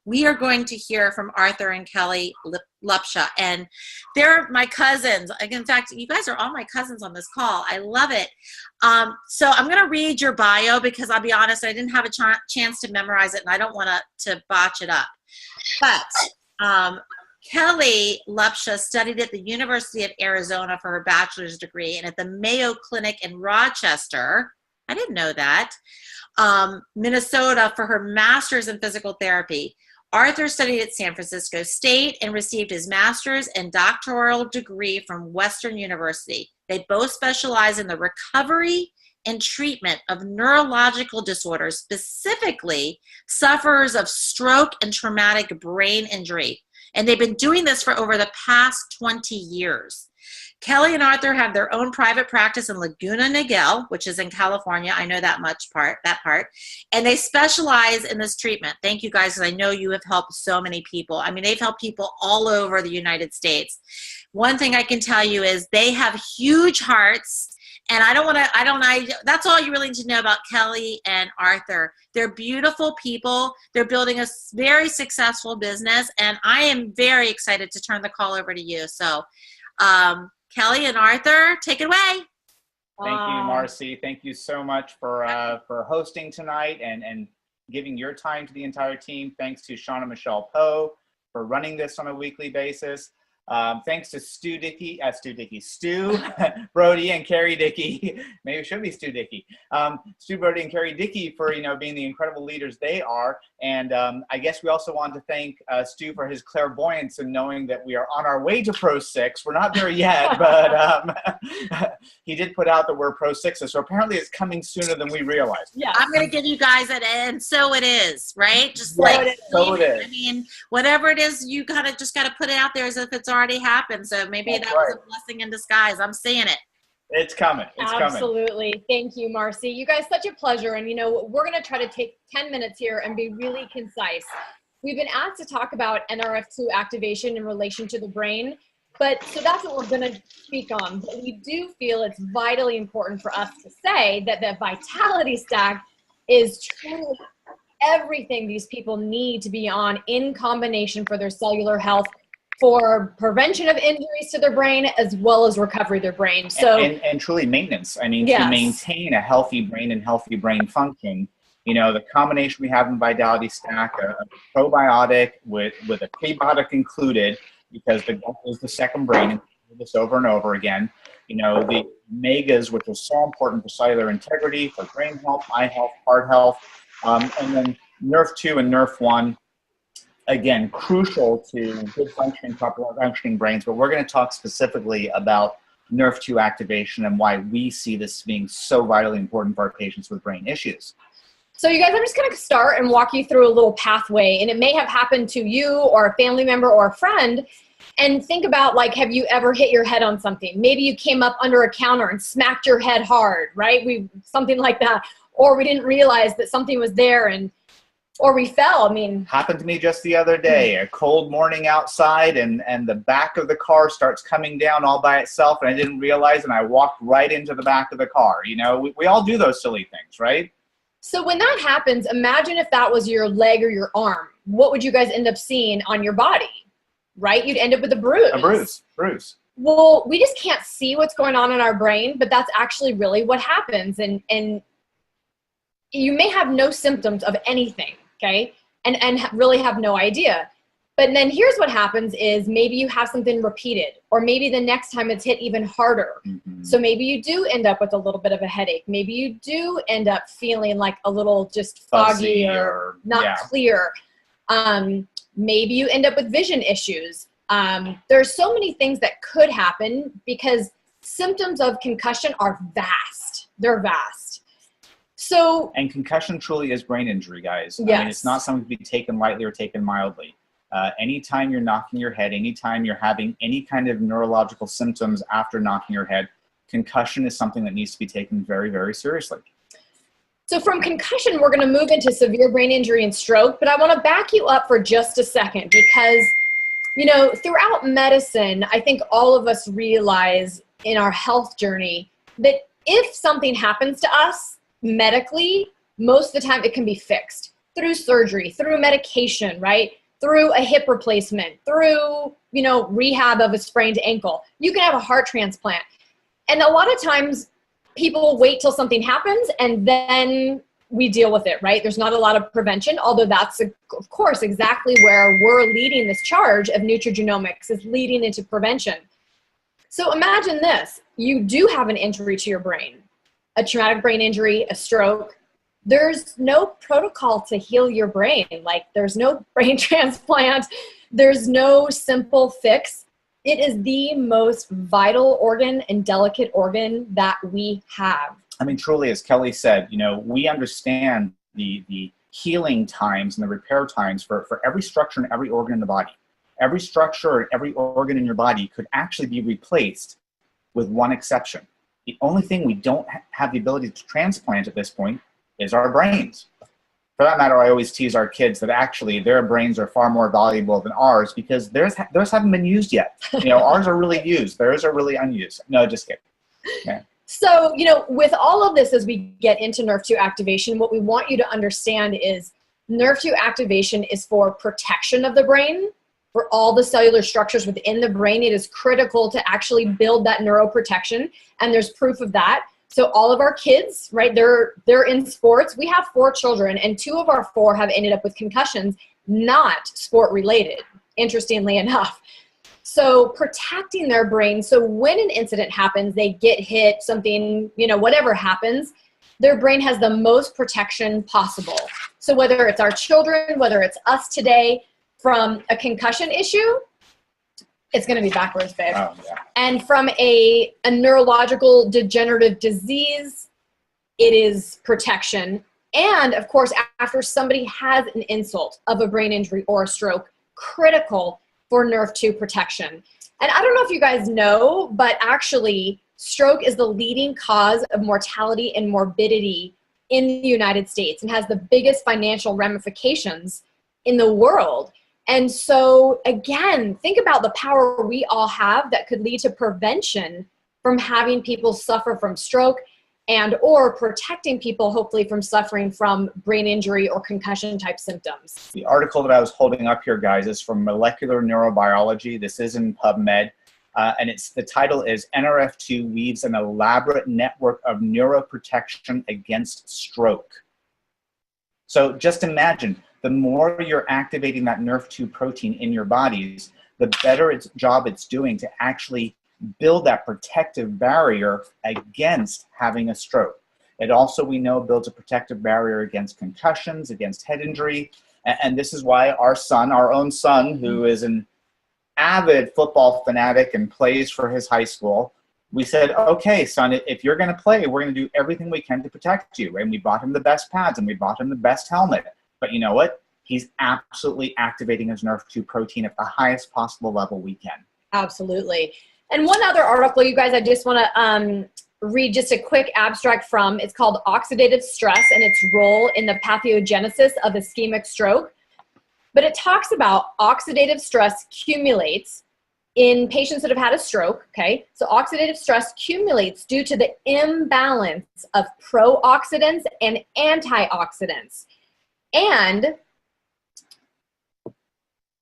we are going to hear from Arthur and Kellie Lupsha, and they're my cousins. In fact, you guys are all my cousins on this call. I love it. So I'm going to read your bio because I'll be honest, I didn't have a chance to memorize it, and I don't want to botch it up. But Kellie Lupsha studied at the University of Arizona for her bachelor's degree and at the Mayo Clinic in Rochester. I didn't know that. Minnesota for her master's in physical therapy. Arthur studied at San Francisco State and received his master's and doctoral degree from Western University. They both specialize in the recovery and treatment of neurological disorders, specifically sufferers of stroke and traumatic brain injury. And they've been doing this for over the past 20 years. Kellie and Arthur have their own private practice in Laguna Niguel, which is in California. I know that part. And they specialize in this treatment. Thank you guys, because I know you have helped so many people. I mean, they've helped people all over the United States. One thing I can tell you is they have huge hearts. And that's all you really need to know about Kellie and Arthur. They're beautiful people. They're building a very successful business. And I am very excited to turn the call over to you. So, Kellie and Arthur, take it away. Thank you, Marci. Thank you so much for hosting tonight and giving your time to the entire team. Thanks to Sean and Michelle Poe for running this on a weekly basis. Thanks to Stu Brody and Carrie Dickey. Maybe it should be Stu Dickey. Stu Brody and Carrie Dickey for being the incredible leaders they are. And I guess we also want to thank Stu for his clairvoyance and knowing that we are on our way to Pro 6. We're not there yet, but he did put out that we're Pro 6s. So apparently it's coming sooner than we realized. Yeah, I'm going to give you guys an and so it is, right? Just so like it is. I mean, whatever it is, you just got to put it out there as if it's already happened. So maybe that was a blessing in disguise. I'm seeing it. It's coming. It's Absolutely. coming. Thank you, Marci. You guys, such a pleasure. And we're going to try to take 10 minutes here and be really concise. We've been asked to talk about NRF2 activation in relation to the brain, so that's what we're going to speak on. But we do feel it's vitally important for us to say that the Vitality Stack is truly everything these people need to be on in combination for their cellular health, for prevention of injuries to their brain, as well as recovery of their brain. So and truly maintenance. I mean, yes. To maintain a healthy brain and healthy brain function, the combination we have in Vitality Stack, a probiotic with a prebiotic included, because the gut is the second brain, and we do this over and over again. The omegas, which are so important for cellular integrity, for brain health, eye health, heart health, and then NRF2 and NRF1. Again, crucial to good functioning, proper functioning brains, but we're going to talk specifically about NRF2 activation and why we see this being so vitally important for our patients with brain issues. So you guys, I'm just going to start and walk you through a little pathway, and it may have happened to you or a family member or a friend. And think about, have you ever hit your head on something? Maybe you came up under a counter and smacked your head hard, right? Something like that. Or we didn't realize that something was there or we fell. Happened to me just the other day. A cold morning outside, and the back of the car starts coming down all by itself, and I didn't realize, and I walked right into the back of the car. We all do those silly things, right? So when that happens, imagine if that was your leg or your arm. What would you guys end up seeing on your body, right? You'd end up with a bruise. A bruise. Well, we just can't see what's going on in our brain, but that's actually really what happens. And you may have no symptoms of anything. Okay. And really have no idea. But then here's what happens is maybe you have something repeated, or maybe the next time it's hit even harder. Mm-hmm. So maybe you do end up with a little bit of a headache. Maybe you do end up feeling like a little just foggy or not clear. Maybe you end up with vision issues. There's so many things that could happen because symptoms of concussion are vast. They're vast. And concussion truly is brain injury, guys. Yes. I mean, it's not something to be taken lightly or taken mildly. Anytime you're knocking your head, anytime you're having any kind of neurological symptoms after knocking your head, concussion is something that needs to be taken very, very seriously. So from concussion, we're going to move into severe brain injury and stroke, but I want to back you up for just a second because, throughout medicine, I think all of us realize in our health journey that if something happens to us, medically, most of the time it can be fixed. through surgery, through medication, right? Through a hip replacement, through, you know, rehab of a sprained ankle. You can have a heart transplant. And a lot of times people wait till something happens and then we deal with it, right? There's not a lot of prevention, although that's, of course, exactly where we're leading this charge of nutrigenomics, is leading into prevention. So imagine this. You do have an injury to your brain, a traumatic brain injury, a stroke. There's no protocol to heal your brain. Like, there's no brain transplant. There's no simple fix. It is the most vital organ and delicate organ that we have. I mean, truly, as Kellie said, you know, we understand the healing times and the repair times for every structure and every organ in the body. Every structure and every organ in your body could actually be replaced with one exception. The only thing we don't have the ability to transplant at this point is our brains. For that matter, I always tease our kids that actually their brains are far more valuable than ours because theirs haven't been used yet. You know, ours are really used. Theirs are really unused. No, just kidding. Yeah. So, you know, with all of this, as we get into NRF2 activation, what we want you to understand is NRF2 activation is for protection of the brain, for all the cellular structures within the brain. It is critical to actually build that neuroprotection, and there's proof of that. So all of our kids, right, they're in sports. We have 4 children, and 2 of our 4 have ended up with concussions, not sport related, interestingly enough. So protecting their brain, so when an incident happens, they get hit, something, you know, whatever happens, their brain has the most protection possible. So whether it's our children, whether it's us today, from a concussion issue, it's going to be backwards, babe. Oh, yeah. And from a neurological degenerative disease, it is protection. And of course, after somebody has an insult of a brain injury or a stroke, critical for NRF2 protection. And I don't know if you guys know, but actually stroke is the leading cause of mortality and morbidity in the United States and has the biggest financial ramifications in the world. And so again, think about the power we all have that could lead to prevention from having people suffer from stroke and or protecting people hopefully from suffering from brain injury or concussion type symptoms. The article that I was holding up here, guys, is from Molecular Neurobiology. This is in PubMed. And the title is NRF2 Weaves an Elaborate Network of Neuroprotection Against Stroke. So just imagine, the more you're activating that NRF2 protein in your bodies, the better job it's doing to actually build that protective barrier against having a stroke. It also, we know, builds a protective barrier against concussions, against head injury. And this is why our son, our own son, who is an avid football fanatic and plays for his high school, we said, okay, son, if you're going to play, we're going to do everything we can to protect you. And we bought him the best pads and we bought him the best helmet. But you know what? He's absolutely activating his NRF2 protein at the highest possible level we can. Absolutely. And one other article, you guys, I just want to read just a quick abstract from. It's called Oxidative Stress and its Role in the Pathogenesis of Ischemic Stroke. But it talks about oxidative stress accumulates in patients that have had a stroke, okay? So oxidative stress accumulates due to the imbalance of pro-oxidants and antioxidants and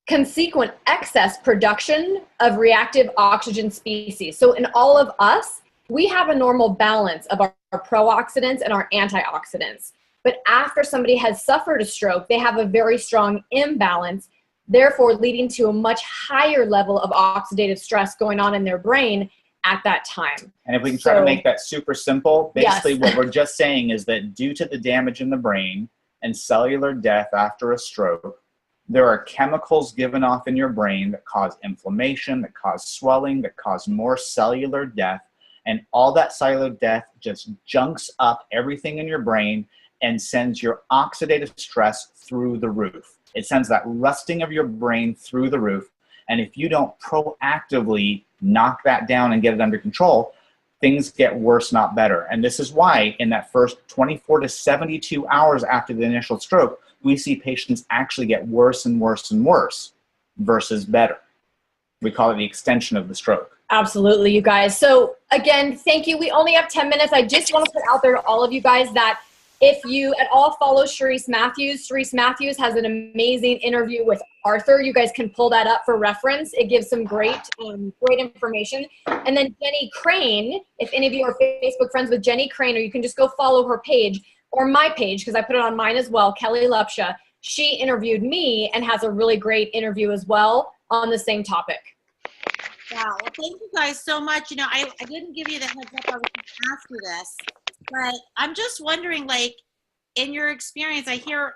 consequent excess production of reactive oxygen species. So in all of us, we have a normal balance of our pro-oxidants and our antioxidants. But after somebody has suffered a stroke, they have a very strong imbalance, therefore leading to a much higher level of oxidative stress going on in their brain at that time. And if we can try to make that super simple, basically Yes. what we're just saying is that due to the damage in the brain and cellular death after a stroke, there are chemicals given off in your brain that cause inflammation, that cause swelling, that cause more cellular death. And all that cellular death just junks up everything in your brain and sends your oxidative stress through the roof. It sends that rusting of your brain through the roof. And if you don't proactively knock that down and get it under control, things get worse, not better. And this is why in that first 24 to 72 hours after the initial stroke, we see patients actually get worse and worse and worse versus better. We call it the extension of the stroke. Absolutely, you guys. So again, thank you. We only have 10 minutes. I just want to put out there to all of you guys that If you at all follow Sharice Matthews has an amazing interview with Arthur. You guys can pull that up for reference. It gives some great information. And then Jenny Crane, if any of you are Facebook friends with Jenny Crane, or you can just go follow her page or my page, because I put it on mine as well, Kellie Lupsha. She interviewed me and has a really great interview as well on the same topic. Wow. Well, thank you guys so much. You know, I didn't give you the heads up I was going to ask you this, but I'm just wondering, like, in your experience, I hear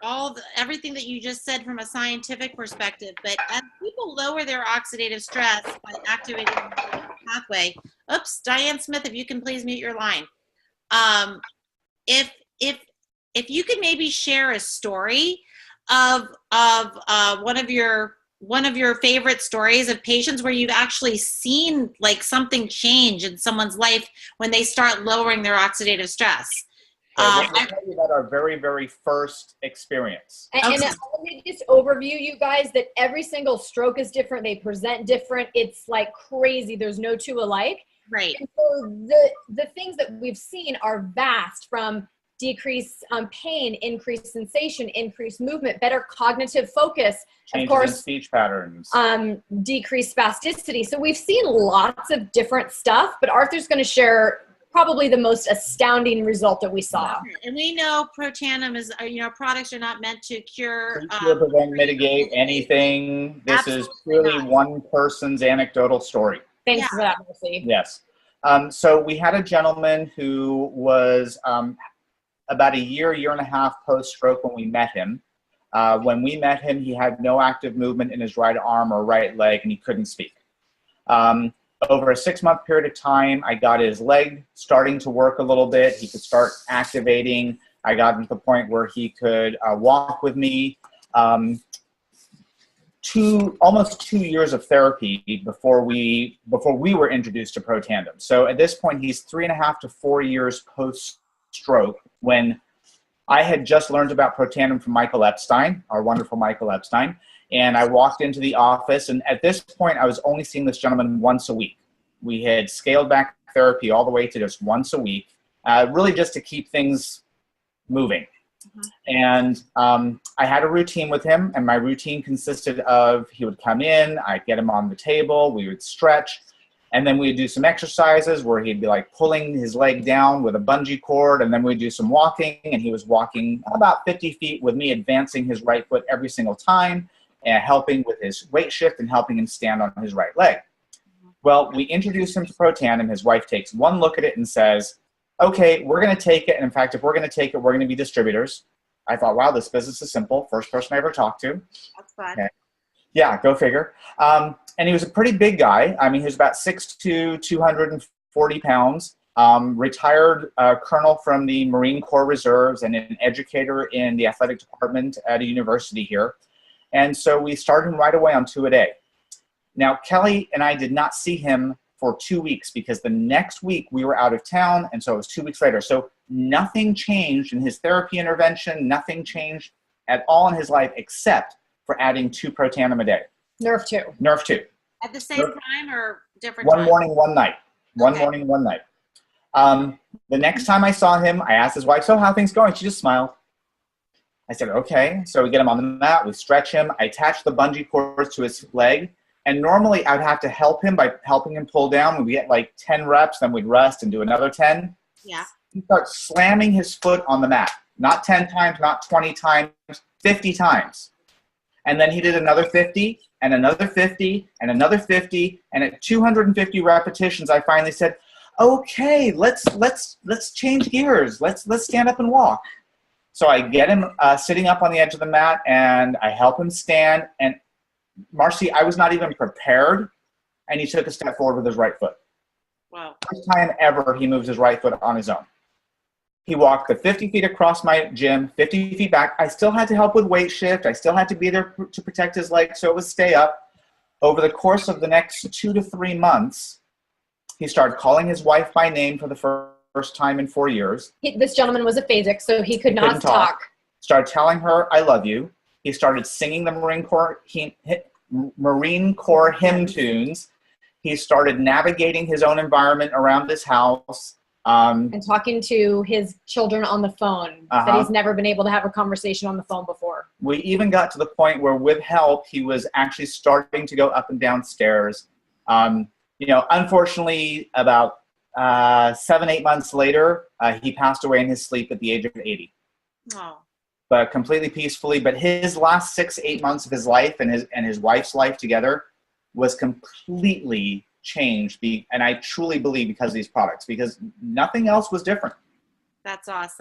everything that you just said from a scientific perspective, but as people lower their oxidative stress by activating the pathway, oops, Diane Smith, if you can please mute your line. If you could maybe share a story of one of your favorite stories of patients where you've actually seen like something change in someone's life when they start lowering their oxidative stress. I'll tell you about our very, very first experience. And let me just overview you guys that every single stroke is different. They present different. It's like crazy. There's no two alike. Right. And so the things that we've seen are vast, from decreased pain, increased sensation, increased movement, better cognitive focus, Changes of course, in speech patterns, decreased spasticity. So we've seen lots of different stuff, but Arthur's going to share probably the most astounding result that we saw. And we know Protandim is, products are not meant to cure, prevent, mitigate anything. This Absolutely is purely not. one person's anecdotal story. Thanks for that, Marci. Yes. So we had a gentleman who was about a year and a half post-stroke when we met him. When we met him, he had no active movement in his right arm or right leg, and he couldn't speak. Over a 6-month period of time, I got his leg starting to work a little bit. He could start activating. I got him to the point where he could walk with me. Almost 2 years of therapy before we were introduced to Protandim. So at this point, he's 3.5 to 4 years post-stroke, when I had just learned about Protandim from Michael Epstein, our wonderful Michael Epstein. And I walked into the office, and at this point, I was only seeing this gentleman once a week. We had scaled back therapy all the way to just once a week, really just to keep things moving. And I had a routine with him, and my routine consisted of, he would come in, I'd get him on the table, we would stretch, and then we'd do some exercises where he'd be like pulling his leg down with a bungee cord, and then we'd do some walking, and he was walking about 50 feet with me, advancing his right foot every single time, and helping with his weight shift and helping him stand on his right leg. Well, we introduced him to Protandim. His wife takes one look at it and says, okay, we're going to take it. And in fact, if we're going to take it, we're going to be distributors. I thought, wow, this business is simple. First person I ever talked to. That's fun. Okay. Yeah, go figure. And he was a pretty big guy. I mean, he was about 6'2", 240 pounds, retired colonel from the Marine Corps Reserves and an educator in the athletic department at a university here. And so we started him right away on 2-a-day. Now, Kellie and I did not see him for 2 weeks because the next week we were out of town, and so it was 2 weeks later. So nothing changed in his therapy intervention, nothing changed at all in his life except for adding 2 Protandim a day. Nerve 2. Nerve 2. At the same time or different One times? morning, one night. One Okay. morning, one night. The next time I saw him, I asked his wife, so how are things going? She just smiled. I said, okay. So we get him on the mat, we stretch him. I attach the bungee cords to his leg. And normally I'd have to help him by helping him pull down. When we get like 10 reps, then we'd rest and do another 10. Yeah. He starts slamming his foot on the mat. Not 10 times, not 20 times, 50 times. And then he did another 50 and another 50 and another 50. And at 250 repetitions, I finally said, okay, let's change gears. Let's stand up and walk. So I get him sitting up on the edge of the mat, and I help him stand. And Marci, I was not even prepared, and he took a step forward with his right foot. Wow. First time ever he moves his right foot on his own. He walked the 50 feet across my gym, 50 feet back. I still had to help with weight shift. I still had to be there to protect his leg, so it was stay up. Over the course of the next 2 to 3 months, he started calling his wife by name for the first time in 4 years. This gentleman was aphasic, so he could not Couldn't talk. Started telling her, I love you. He started singing the Marine Corps hymn tunes. He started navigating his own environment around his house. And talking to his children on the phone that he's never been able to have a conversation on the phone before. We even got to the point where with help, he was actually starting to go up and down stairs. You know, unfortunately, about 7-8 months later, he passed away in his sleep at the age of 80. Oh. But completely peacefully. But his last 6-8 months of his life and his wife's life together was completely changed. And I truly believe because of these products, because nothing else was different. That's awesome.